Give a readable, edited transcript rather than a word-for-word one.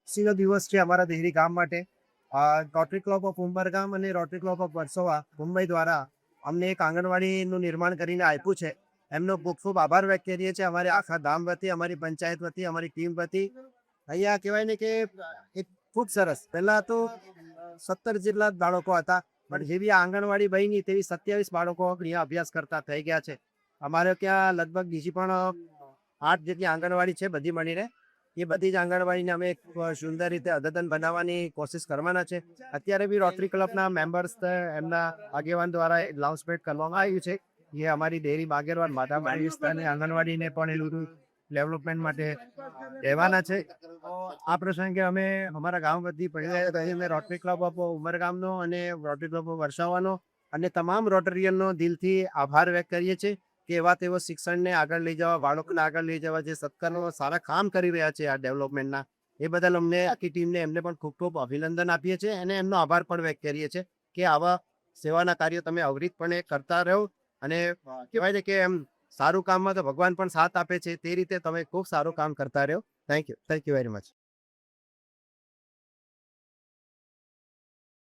ખુશીનો દિવસ છે અમારા દેહરી ગામ માટે. રોટરી ક્લબ ઓફ ઉંબરગામ અને rotary club of Versova Mumbai દ્વારા અમને એક આંગણવાડીનું નિર્માણ કરીને આપ્યું છે. એમનો ખૂબ ખૂબ આભાર વ્યક્ત કરીએ છીએ અમારી આખા ગામ વતી, અમારી પંચાયત વતી, અમારી ટીમ વતી. અહીંયા કહેવાય ને કે એક ખૂબ સરસ, પહેલાં તો 17 જેટલા જ બાળકો હતા, પણ જેવી આ આંગણવાડી બની તેવી 27 બાળકો અહીંયા અભ્યાસ કરતા થઈ ગયા છે. અમારે ત્યાં લગભગ બીજી પણ 8 જેટલી આંગણવાડી છે બધી મળીને. એ બધી જ આંગણવાડીને અમે એક સુંદર રીતે અદ્યતન બનાવવાની કોશિશ કરવાના છે. અત્યારે બી રોટરી ક્લબના મેમ્બર્સ એમના આગેવાન દ્વારા એક લાઉન્સમેન્ટ કરવામાં આવ્યું છે. એ અમારી ડેરી બાગેરવાડ માધાબારી વિસ્તારની આંગણવાડીને પણ એ બધું ડેવલપમેન્ટ માટે કહેવાના છે. આ પ્રસંગે અમે અમારા ગામ વતી અમે રોટરી ક્લબ ઓફ ઉમરગામનો અને રોટરી ક્લબ ઓફ વરસાવાનો અને તમામ રોટરિયનનો દિલથી આભાર વ્યક્ત કરીએ છીએ કે એવા તેઓ શિક્ષણને આગળ લઈ જવા, બાળકોને આગળ લઈ જવા જે સત્કારનો સારા કામ કરી રહ્યા છે આ ડેવલપમેન્ટના, એ બદલ અમને આખી ટીમને એમને પણ ખૂબ ખૂબ અભિનંદન આપીએ છીએ અને એમનો આભાર પણ વ્યક્ત કરીએ છીએ કે આવા સેવાના કાર્યો તમે અવિરતપણે કરતા રહો. અને કહેવાય છે કે એમ સારું કામમાં તો ભગવાન પણ સાથ આપે છે, તે રીતે તમે ખૂબ સારું કામ કરતા રહો. Thank you very much.